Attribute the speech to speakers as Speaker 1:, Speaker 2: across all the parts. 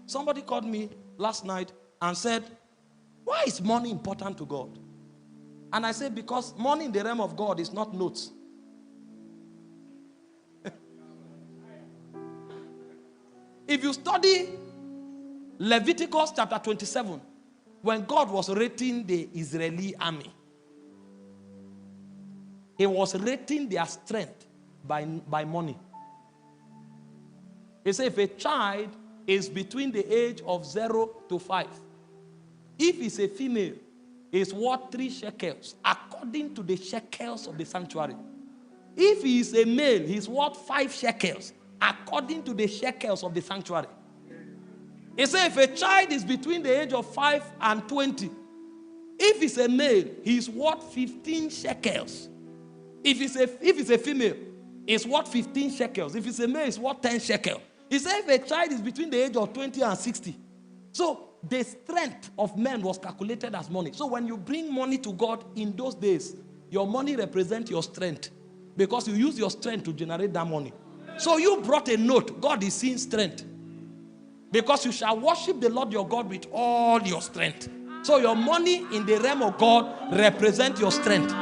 Speaker 1: Somebody called me last night and said, why is money important to God? And I said, because money in the realm of God is not notes. If you study Leviticus chapter 27, when God was rating the Israeli army, he was rating their strength by money. He said if a child is between the age of 0 to 5, if it's a female, it's worth 3 shekels, according to the shekels of the sanctuary. If he is a male, he's worth 5 shekels, according to the shekels of the sanctuary. He said if a child is between the age of 5 and 20, if it's a male, he's worth 15 shekels. If it's a female, it's worth 15 shekels. If it's a male, it's worth 10 shekels. He said if a child is between the age of 20 and 60. So the strength of men was calculated as money. So when you bring money to God in those days, your money represents your strength. Because you use your strength to generate that money. So you brought a note. God is seeing strength. Because you shall worship the Lord your God with all your strength. So your money in the realm of God represents your strength.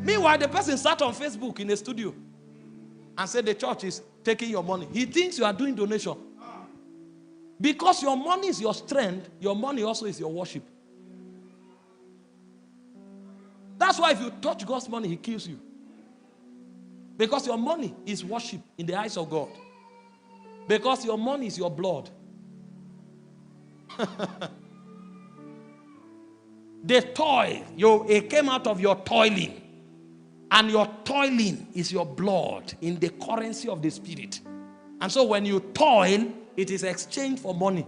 Speaker 1: Meanwhile, the person sat on Facebook in a studio and said the church is taking your money. He thinks you are doing donation. Because your money is your strength, your money also is your worship. That's why if you touch God's money, he kills you. Because your money is worship in the eyes of God. Because your money is your blood. The toil, it came out of your toiling. And your toiling is your blood in the currency of the spirit. And so when you toil, it is exchanged for money.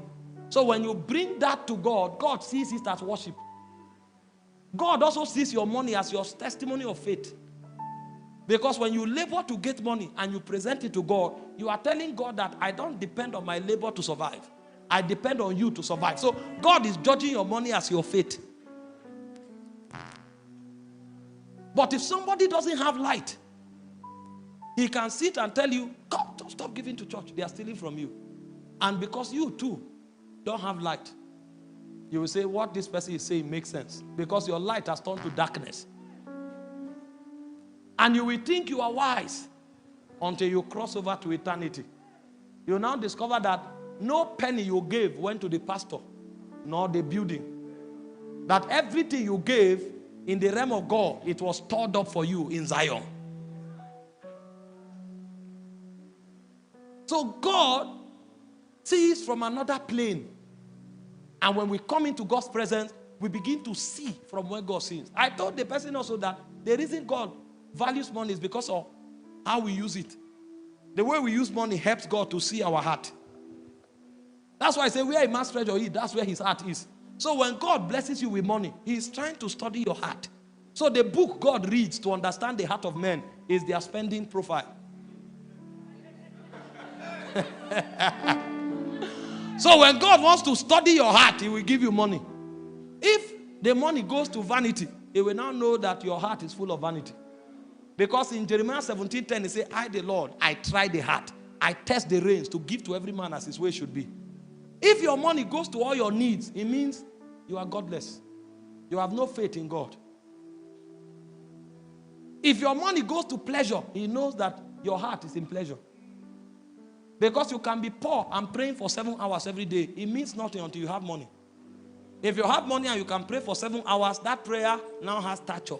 Speaker 1: So when you bring that to God, God sees it as worship. God also sees your money as your testimony of faith. Because when you labor to get money and you present it to God, you are telling God that I don't depend on my labor to survive. I depend on you to survive. So God is judging your money as your faith. But if somebody doesn't have light, he can sit and tell you, God, don't stop giving to church. They are stealing from you. And because you too don't have light, you will say what this person is saying makes sense. Because your light has turned to darkness. And you will think you are wise until you cross over to eternity. You will now discover that no penny you gave went to the pastor, nor the building. That everything you gave in the realm of God, it was stored up for you in Zion. So God sees from another plane. And when we come into God's presence, we begin to see from where God sees. I told the person also that the reason God values money is because of how we use it. The way we use money helps God to see our heart. That's why I say where a man's treasure is, that's where his heart is. So when God blesses you with money, he is trying to study your heart. So the book God reads to understand the heart of men is their spending profile. So when God wants to study your heart, he will give you money. If the money goes to vanity, he will now know that your heart is full of vanity. Because in Jeremiah 17:10, he says, I, the Lord, I try the heart. I test the reins to give to every man as his way should be. If your money goes to all your needs, it means you are godless. You have no faith in God. If your money goes to pleasure, he knows that your heart is in pleasure. Because you can be poor and praying for 7 hours every day. It means nothing until you have money. If you have money and you can pray for 7 hours, that prayer now has stature.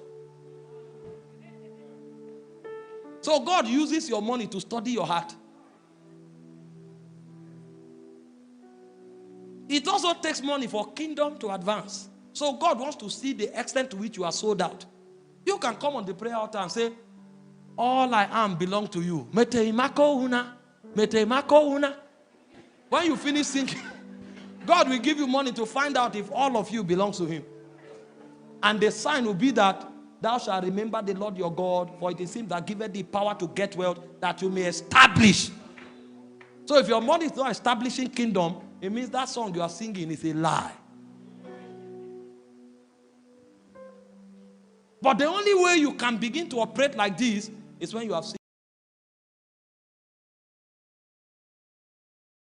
Speaker 1: So God uses your money to study your heart. It also takes money for kingdom to advance. So God wants to see the extent to which you are sold out. You can come on the prayer altar and say, all I am belongs to you. Meteimako una. Meteimako una. When you finish singing, God will give you money to find out if all of you belongs to him. And the sign will be that thou shalt remember the Lord your God, for it is him that giveth thee power to get wealth, that you may establish. So if your money is not establishing kingdom, it means that song you are singing is a lie. But the only way you can begin to operate like this is when you have seen